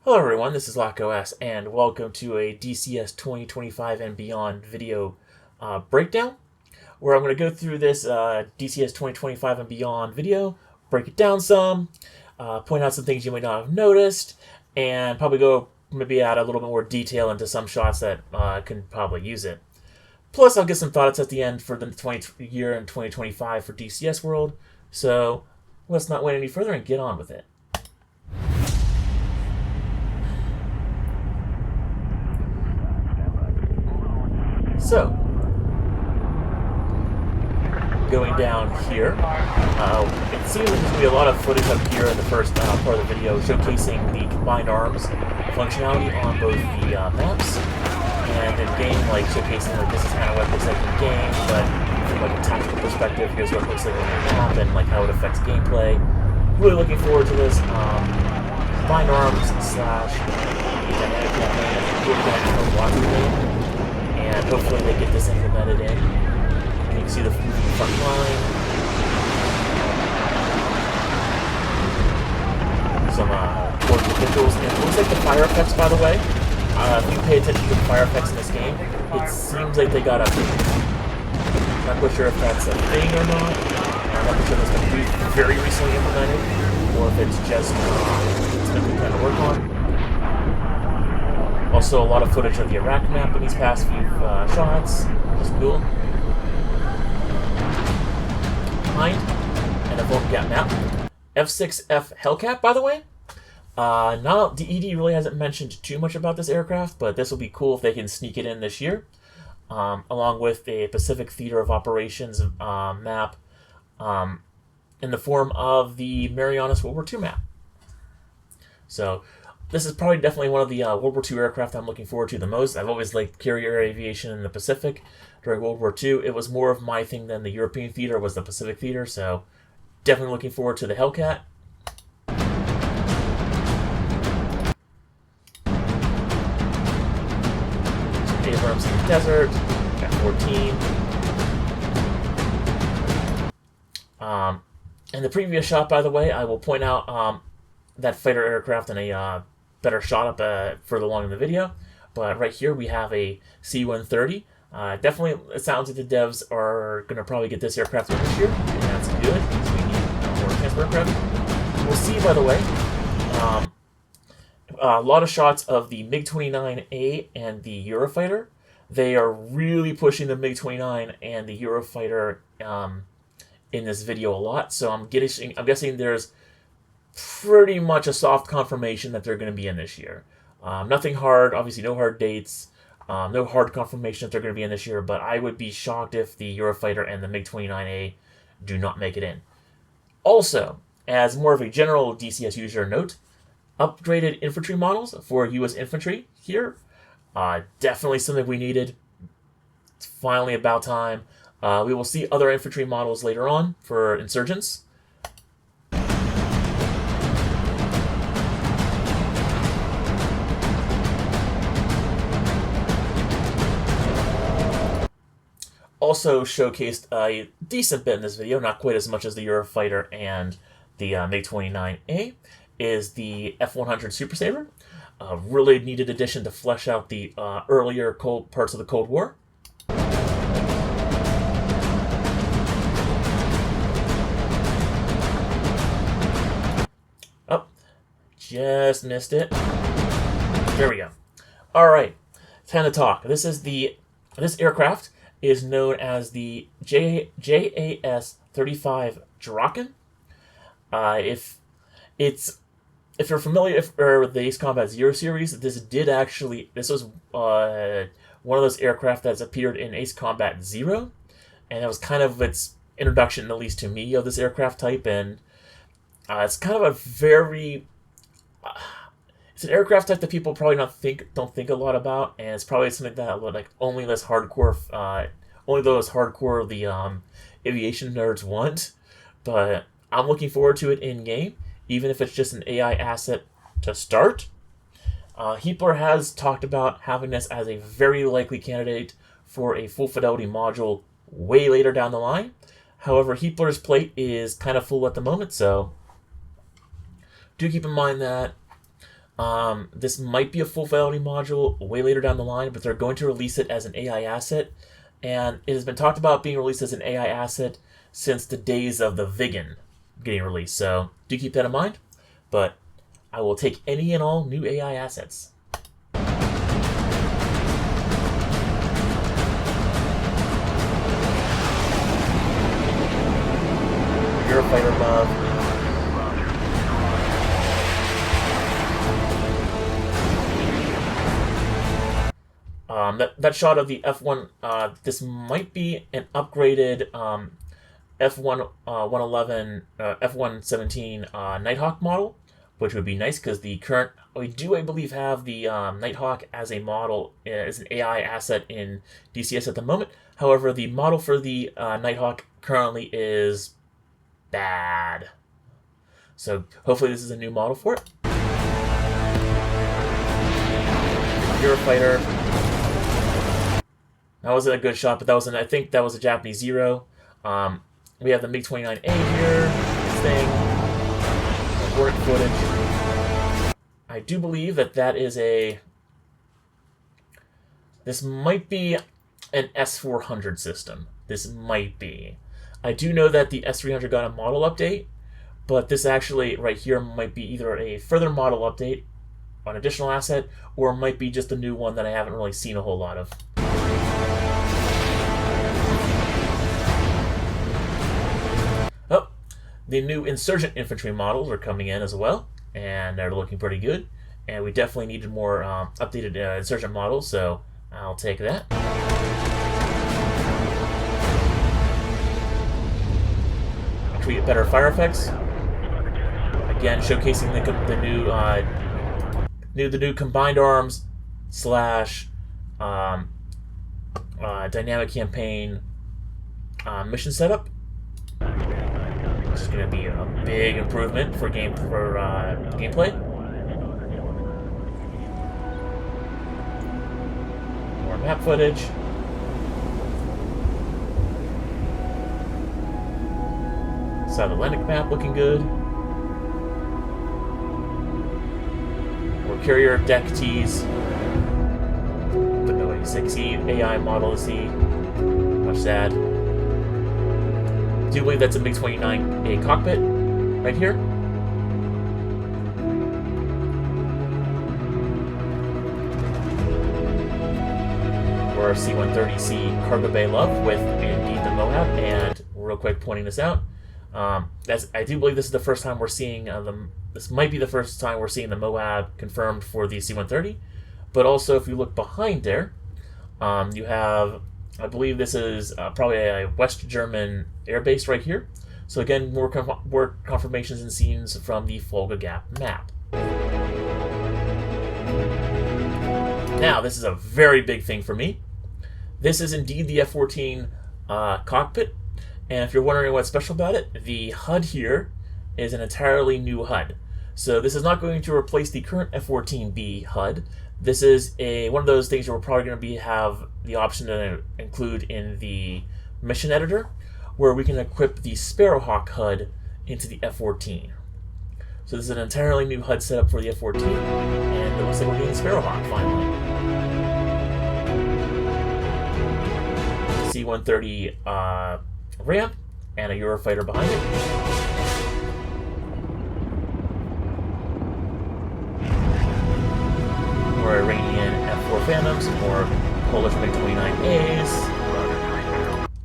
Hello everyone, this is LockOS, and welcome to a DCS 2025 and beyond video breakdown, where I'm going to go through this DCS 2025 and beyond video, break it down some, point out some things you might not have noticed, and probably go maybe add a little bit more detail into some shots that can probably use it. Plus, I'll get some thoughts at the end for the year in 2025 for DCS World, so let's not wait any further and get on with it. So, going down here, it seems like there's going to be a lot of footage up here in the first part of the video showcasing the combined arms functionality on both the maps, and in game, like showcasing like this is kind of what it looks like in game, but from like a tactical perspective, here's what it looks like on the map and like how it affects gameplay. Really looking forward to this. Combined arms slash dynamic campaign. I think we're going to have a lot of game. And hopefully they get this implemented in. You can see the front line. Some work visuals. And it looks like the fire effects, by the way. If you pay attention to the fire effects in this game, it seems like they got a... I'm not quite sure if that's a thing or not. I'm not quite sure if it's going to be very recently implemented, or if it's just something to kind of work on. Also, a lot of footage of the Iraq map in these past few shots. Just cool. Behind, and a Folga Gap map. F6F Hellcat, by the way. Now, DED really hasn't mentioned too much about this aircraft, but this will be cool if they can sneak it in this year. Along with a Pacific Theater of Operations map in the form of the Marianas World War II map. So, this is probably definitely one of the World War II aircraft I'm looking forward to the most. I've always liked carrier aviation in the Pacific during World War II. It was more of my thing than the European theater was the Pacific theater, so definitely looking forward to the Hellcat. Abrams in the desert, F-14. In the previous shot, by the way, I will point out that fighter aircraft in a better shot up further along in the video. But right here we have a C-130. Definitely, it sounds like the devs are going to probably get this aircraft this year, and that's good because we need more transport aircraft. We'll see, by the way, a lot of shots of the MiG-29A and the Eurofighter. They are really pushing the MiG-29 and the Eurofighter in this video a lot. So I'm guessing there's pretty much a soft confirmation that they're going to be in this year. Nothing hard, obviously no hard dates, no hard confirmation that they're going to be in this year, but I would be shocked if the Eurofighter and the MiG-29A do not make it in. Also, as more of a general DCS user note, upgraded infantry models for U.S. infantry here. Definitely something we needed. It's finally about time. We will see other infantry models later on for insurgents. Also showcased a decent bit in this video, not quite as much as the Eurofighter and the MiG-29A, is the F-100 Super Sabre. A really needed addition to flesh out the earlier parts of the Cold War. Oh, just missed it. There we go. All right, time to talk. This aircraft is known as the JAS-35 Draken. If you're familiar with the Ace Combat Zero series, this was one of those aircraft that's appeared in Ace Combat Zero, and that was kind of its introduction, at least to me, of this aircraft type. And it's kind of a very it's an aircraft type that people probably don't think a lot about, and it's probably something that like only those hardcore aviation nerds want. But I'm looking forward to it in game, even if it's just an AI asset to start. Heapler has talked about having this as a very likely candidate for a full fidelity module way later down the line. However, Heapler's plate is kind of full at the moment, so do keep in mind that. This might be a full fidelity module way later down the line, but they're going to release it as an AI asset, and it has been talked about being released as an AI asset since the days of the Vigan getting released, so do keep that in mind. But I will take any and all new AI assets. Eurofighter above. That shot of the F1, this might be an upgraded F1 111 F117 Nighthawk model, which would be nice because the current I believe have the Nighthawk as a model as an AI asset in DCS at the moment. However, the model for the Nighthawk currently is bad, so hopefully this is a new model for it. Eurofighter. That wasn't a good shot, but that was I think that was a Japanese Zero. We have the MiG-29A here. This thing. Work footage. I do believe that is a. This might be an S400 system. This might be. I do know that the S300 got a model update, but this actually right here might be either a further model update, an additional asset, or it might be just a new one that I haven't really seen a whole lot of. Oh, the new insurgent infantry models are coming in as well, and they're looking pretty good. And we definitely needed more updated insurgent models, so I'll take that. Create better fire effects. Again, showcasing the new combined arms / dynamic campaign mission setup. Which is going to be a big improvement for gameplay. More map footage. South Atlantic map looking good. More carrier deck tees. But no A6E AI model to see. Much sad. I do believe that's a MiG-29A cockpit right here. Or C-130C cargo bay love with indeed the Moab. And real quick, pointing this out, I do believe this is the first time we're seeing this might be the first time we're seeing the Moab confirmed for the C-130. But also, if you look behind there, you have, I believe this is probably a West German air base right here. So again, more confirmations and scenes from the Folga Gap map. Now, this is a very big thing for me. This is indeed the F-14 cockpit. And if you're wondering what's special about it, the HUD here is an entirely new HUD. So this is not going to replace the current F-14B HUD. This is one of those things that we're probably going to have the option to include in the mission editor, where we can equip the Sparrowhawk HUD into the F-14. So this is an entirely new HUD setup for the F-14, and it looks like we're getting Sparrowhawk finally. C-130 ramp and a Eurofighter behind it. More Iranian F-4 Phantoms, more Polish MiG-29As.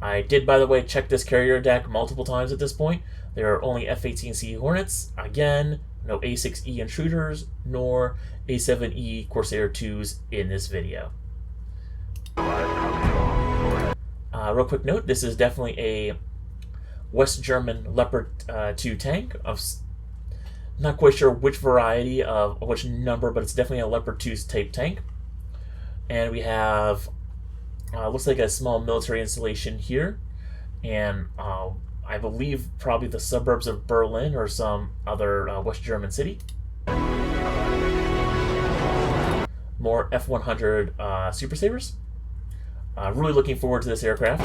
I did, by the way, check this carrier deck multiple times at this point. There are only F-18C Hornets. Again, no A6E Intruders, nor A7E Corsair 2s in this video. Real quick note, this is definitely a West German Leopard 2 tank. Not quite sure which variety of which number, but it's definitely a Leopard 2 type tank. And we have looks like a small military installation here, and I believe probably the suburbs of Berlin or some other West German city. More F-100 Super Sabres. Really looking forward to this aircraft.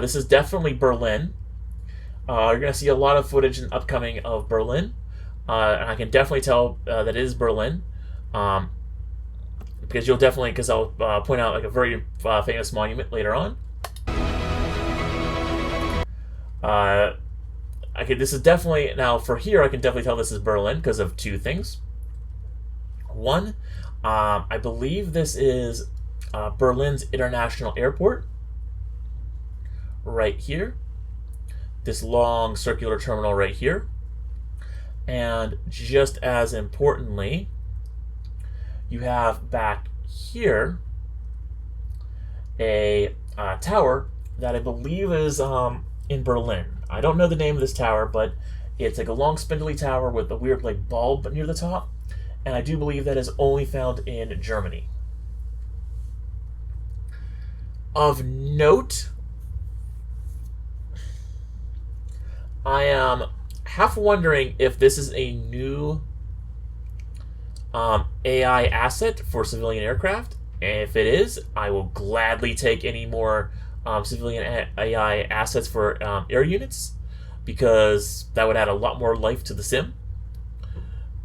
This is definitely Berlin. You're going to see a lot of footage in upcoming of Berlin, and I can definitely tell that it is Berlin, because I'll point out like a very famous monument later on. This is definitely, now for here, I can definitely tell this is Berlin because of two things. One, I believe this is Berlin's International Airport, right here. This long circular terminal right here. And just as importantly, you have back here a tower that I believe is in Berlin. I don't know the name of this tower, but it's like a long spindly tower with a weird like bulb near the top, and I do believe that is only found in Germany. Of note, I am half wondering if this is a new AI asset for civilian aircraft. And if it is, I will gladly take any more civilian AI assets for air units, because that would add a lot more life to the sim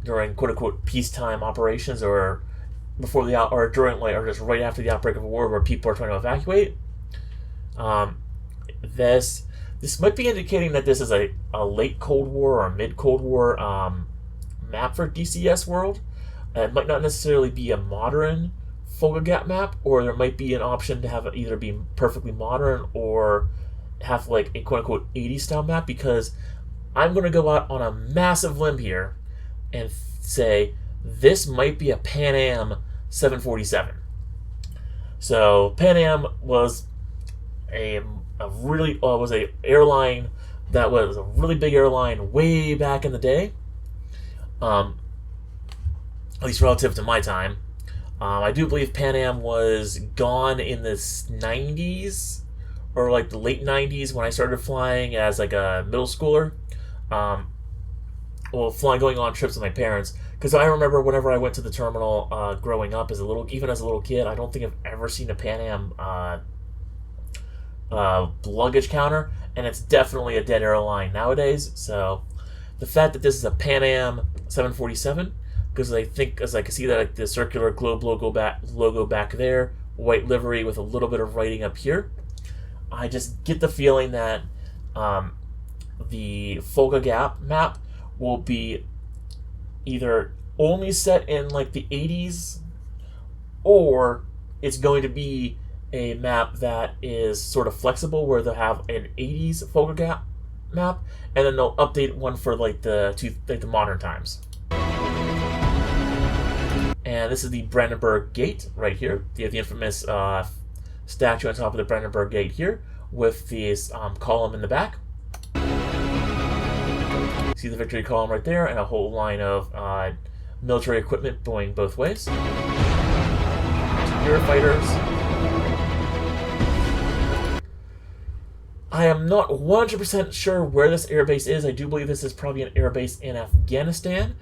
during quote-unquote peacetime operations, or before the or during or just right after the outbreak of a war where people are trying to evacuate. This might be indicating that this is a late Cold War or mid Cold War map for DCS world. It might not necessarily be a modern Folga Gap map, or there might be an option to have it either be perfectly modern or have like a quote-unquote 80s style map, because I'm going to go out on a massive limb here and say this might be a Pan Am 747. So Pan Am was a airline that was a really big airline way back in the day, at least relative to my time. I do believe Pan Am was gone in the 90s, or like the late 90s when I started flying as like a middle schooler. Going on trips with my parents, because I remember whenever I went to the terminal growing up even as a little kid, I don't think I've ever seen a Pan Am luggage counter, and it's definitely a dead airline nowadays. So the fact that this is a Pan Am 747, because I can see that like the circular globe logo back there, white livery with a little bit of writing up here, I just get the feeling that the Folga Gap map will be either only set in like the 80s, or it's going to be a map that is sort of flexible, where they'll have an 80s Folga Gap map and then they'll update one for like the modern times. And this is the Brandenburg Gate right here. You have the infamous statue on top of the Brandenburg Gate here with this column in the back. See the victory column right there, and a whole line of military equipment going both ways. Eurofighters. I am not 100% sure where this airbase is. I do believe this is probably an airbase in Afghanistan.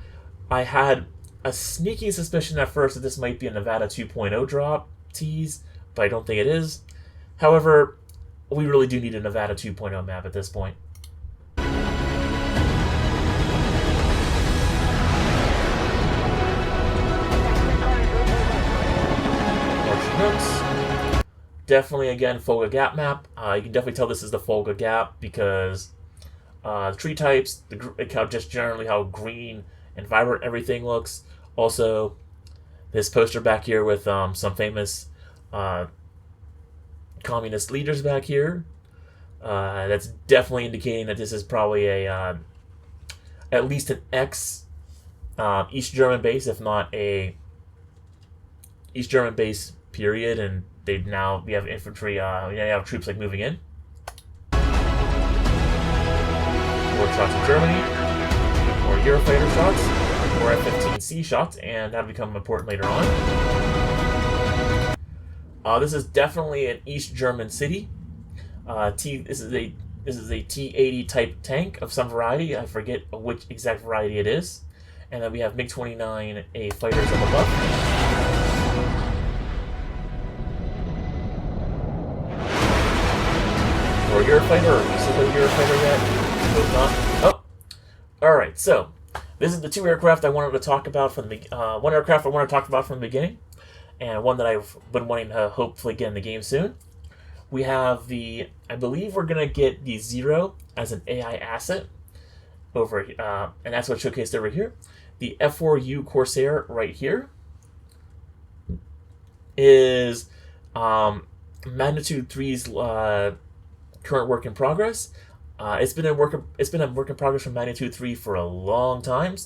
I had a sneaky suspicion at first that this might be a Nevada 2.0 drop tease, but I don't think it is. However, we really do need a Nevada 2.0 map at this point. Definitely, again, Folga Gap map. You can definitely tell this is the Folga Gap because the tree types, just generally how green and vibrant everything looks. Also, this poster back here with some famous communist leaders back here. That's definitely indicating that this is probably a at least an East German base, if not a East German base period, and we have infantry, we have troops like moving in. More shots in Germany, more Eurofighter shots, more F-15C shots, and that'll become important later on. This is definitely an East German city. This is a T-80 type tank of some variety. I forget which exact variety it is. And then we have MiG-29A fighters up above. Or Eurofighter, or East Eurofighter yet. Hope not. Oh, all right. So this is the two aircraft I wanted to talk about from the one aircraft I wanted to talk about from the beginning, and one that I've been wanting to hopefully get in the game soon. We have the, I believe we're gonna get the Zero as an AI asset over, and that's what's showcased over here. The F4U Corsair right here is Magnitude 3's current work in progress. It's been a work in progress from Magnitude 3 for a long time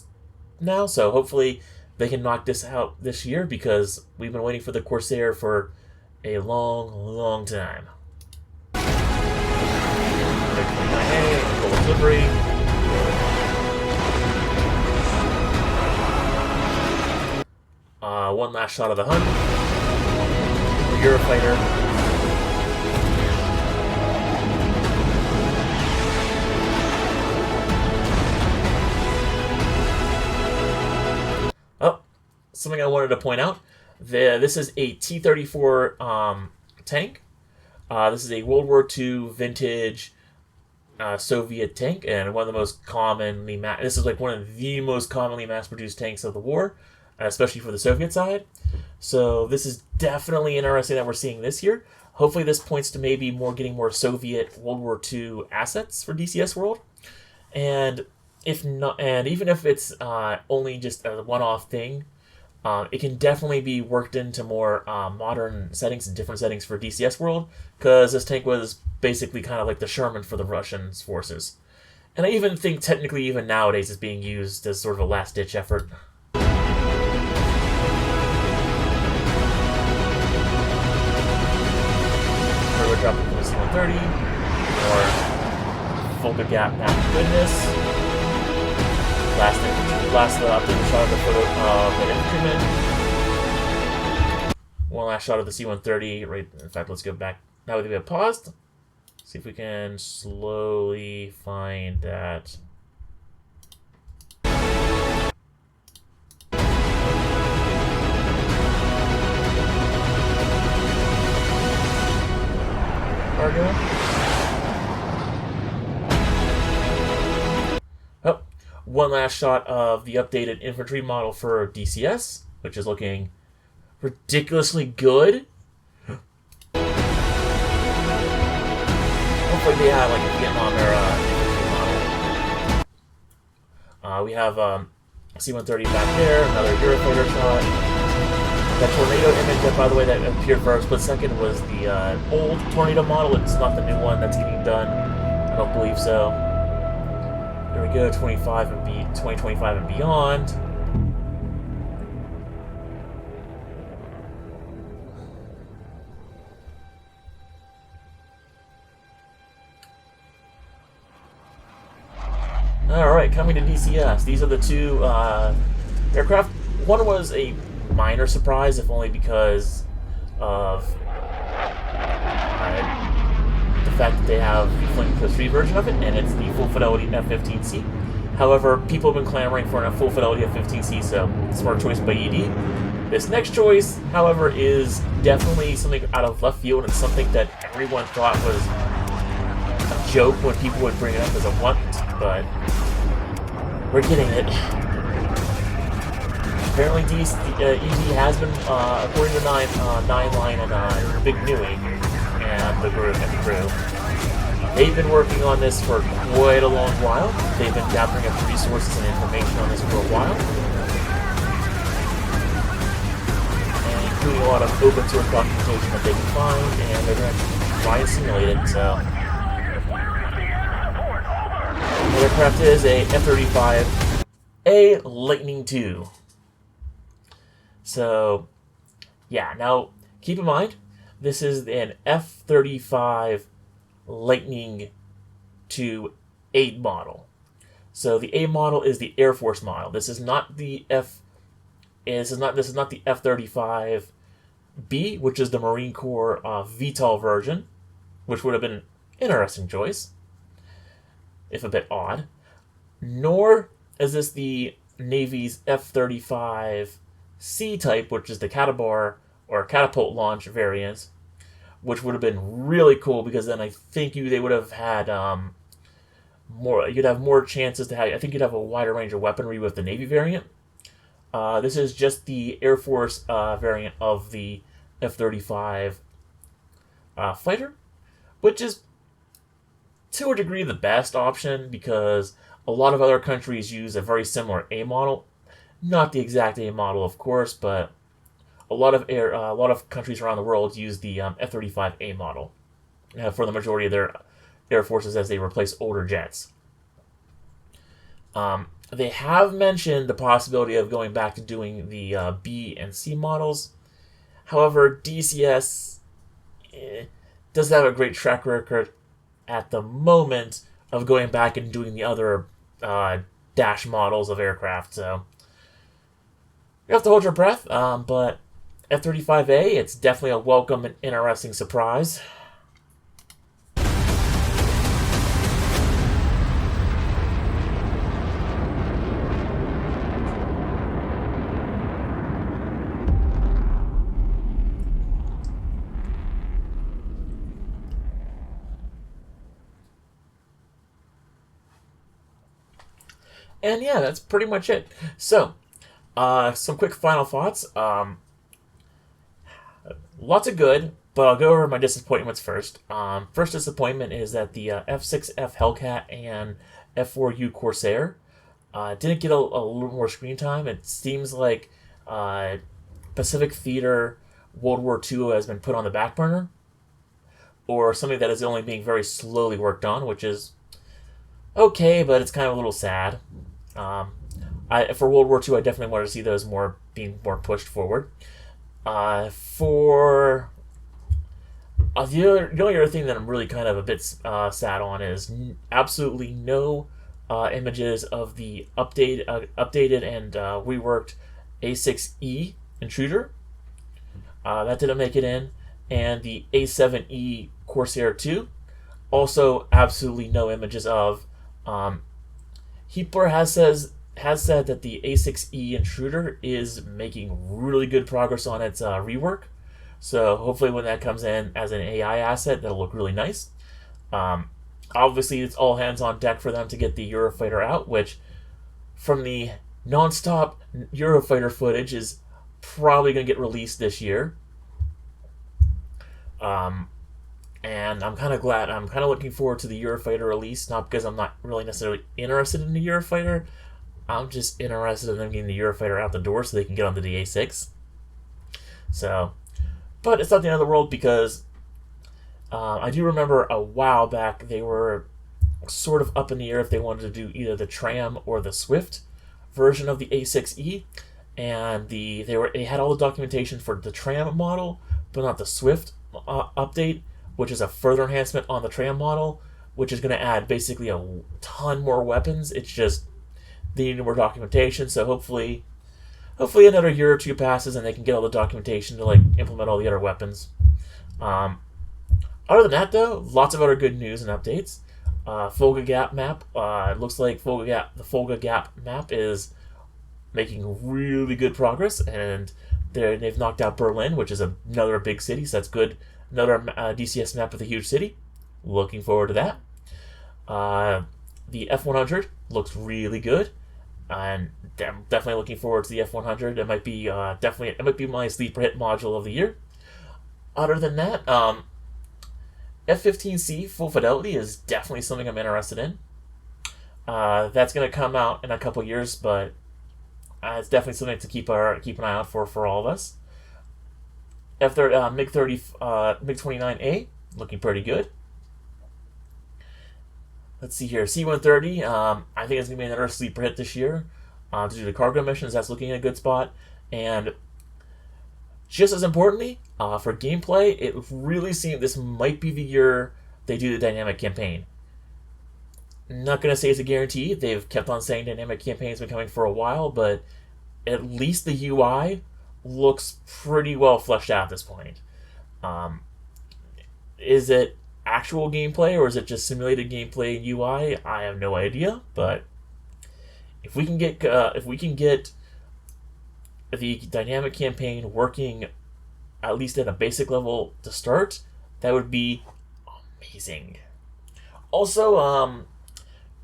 now, so hopefully they can knock this out this year because we've been waiting for the Corsair for a long time. Full delivery. One last shot of the hunt. Eurofighter. Oh, something I wanted to point out. This is a T-34 tank. This is a World War II vintage Soviet tank, and one of the most commonly this is like one of the most commonly mass-produced tanks of the war, especially for the Soviet side. So this is definitely interesting that we're seeing this here. Hopefully this points to maybe getting more Soviet World War II assets for DCS World. And if not, and even if it's only just a one-off thing, it can definitely be worked into more modern settings and different settings for DCS World, because this tank was basically kind of like the Sherman for the Russian forces. And I even think technically even nowadays it's being used as sort of a last-ditch effort. We're dropping from the C-130, or Folga Gap map goodness. Last updated shot of the photo of an infantryman. One last shot of the C-130. Right. In fact, let's go back. Now that we have paused, see if we can slowly find that. Cargo. Oh, one last shot of the updated infantry model for DCS, which is looking ridiculously good. Hopefully they have like a Vietnam era infantry model. We have C-130 back there, another Eurofighter shot. That Tornado image, that, by the way, that appeared for a split second was the old Tornado model. It's not the new one that's getting done. I don't believe so. There we go, 2025 and beyond. Alright, coming to DCS. These are the two aircraft. One was a minor surprise, if only because of the fact that they have the Fling Plus 3 version of it, and it's the full fidelity F-15C. However, people have been clamoring for a full fidelity F-15C, so smart choice by ED. This next choice, however, is definitely something out of left field, and something that everyone thought was a joke when people would bring it up as a want, but we're getting it. Apparently, ED has been, according to Nine Line and Big Newey and the crew, they've been working on this for quite a long while. They've been gathering up resources and information on this for a while, and including a lot of open source documentation that they can find, and they're going to try and simulate it. So, the aircraft is a F-35A Lightning II. So, yeah, now, keep in mind, this is an F-35 Lightning II A model. So the A model is the Air Force model. This is not the F-35B, which is the Marine Corps VTOL version, which would have been an interesting choice, if a bit odd. Nor is this the Navy's F-35 C-type, which is the Catabar or catapult launch variant, which would have been really cool, because then I think they would have had you'd have more chances to have. I think you'd have a wider range of weaponry with the Navy variant. This is just the Air Force variant of the F-35 fighter, which is to a degree the best option because a lot of other countries use a very similar A model. Not the exact A model, of course, but a lot of countries around the world use the F-35A model for the majority of their air forces as they replace older jets. They have mentioned the possibility of going back to doing the B and C models. However, DCS doesn't have a great track record at the moment of going back and doing the other dash models of aircraft. So you have to hold your breath, but F-35A, it's definitely a welcome and interesting surprise. And yeah, that's pretty much it. So, some quick final thoughts. Lots of good, but I'll go over my disappointments first. First disappointment is that the F6F Hellcat and F4U Corsair didn't get a little more screen time. It seems like Pacific Theater World War II has been put on the back burner, or something that is only being very slowly worked on, which is okay, but it's kind of a little sad. For World War II, I definitely wanted to see those being more pushed forward. For the only other thing that I'm really kind of a bit sad on is absolutely no images of the updated and reworked A6E intruder. That didn't make it in, and the A7E Corsair 2. Also, absolutely no images of. Heapler has said that the A6E intruder is making really good progress on its rework. So hopefully when that comes in as an AI asset, that'll look really nice. Obviously, it's all hands on deck for them to get the Eurofighter out, which from the non-stop Eurofighter footage is probably going to get released this year. And I'm kind of glad. I'm kind of looking forward to the Eurofighter release, not because I'm not really necessarily interested in the Eurofighter. I'm just interested in them getting the Eurofighter out the door so they can get onto the A6. So, but it's not the end of the world because I do remember a while back they were sort of up in the air if they wanted to do either the Tram or the Swift version of the A6E, and they had all the documentation for the Tram model, but not the Swift update, which is a further enhancement on the Tram model, which is going to add basically a ton more weapons. It's just they need more documentation, so hopefully another year or two passes and they can get all the documentation to like implement all the other weapons. Other than that, though, lots of other good news and updates. Folga Gap map. It looks like the Folga Gap map is making really good progress, and they've knocked out Berlin, which is another big city, so that's good. Another DCS map with a huge city. Looking forward to that. The F100 looks really good, and I'm definitely looking forward to the F100. It might be my sleeper hit module of the year. Other than that, F-15C Full Fidelity is definitely something I'm interested in. That's going to come out in a couple years, but it's definitely something to keep an eye out for all of us. MiG-29A looking pretty good. Let's see here. C-130, I think it's going to be another sleeper hit this year. To do the cargo missions, that's looking in a good spot. And just as importantly, for gameplay, it really seems this might be the year they do the dynamic campaign. Not going to say it's a guarantee. They've kept on saying dynamic campaign has been coming for a while, but at least the UI looks pretty well fleshed out at this point. Is it actual gameplay or is it just simulated gameplay and UI? I have no idea, but if we can get the dynamic campaign working at least at a basic level to start, that would be amazing. Also,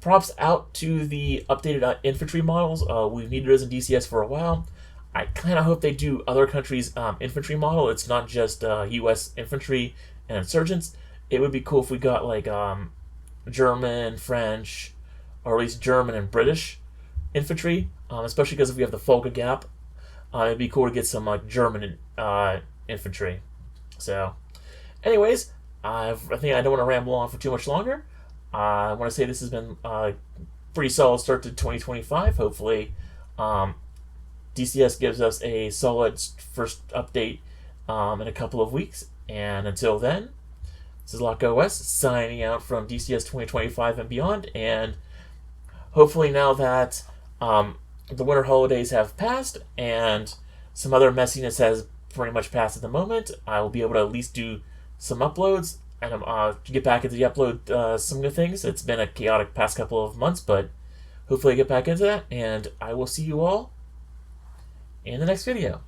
props out to the updated infantry models. We've needed those in DCS for a while. I kind of hope they do other countries' infantry model. It's not just U.S. infantry and insurgents. It would be cool if we got like German, French, or at least German and British infantry, especially because if we have the Folga Gap, it'd be cool to get some like German infantry. So, anyways, I think I don't want to ramble on for too much longer. I want to say this has been a pretty solid start to 2025. Hopefully, DCS gives us a solid first update in a couple of weeks. And until then, this is Lock OS signing out from DCS 2025 and beyond. And hopefully now that the winter holidays have passed and some other messiness has pretty much passed at the moment, I will be able to at least do some uploads and get back into the upload some of things. It's been a chaotic past couple of months, but hopefully I get back into that, and I will see you all in the next video.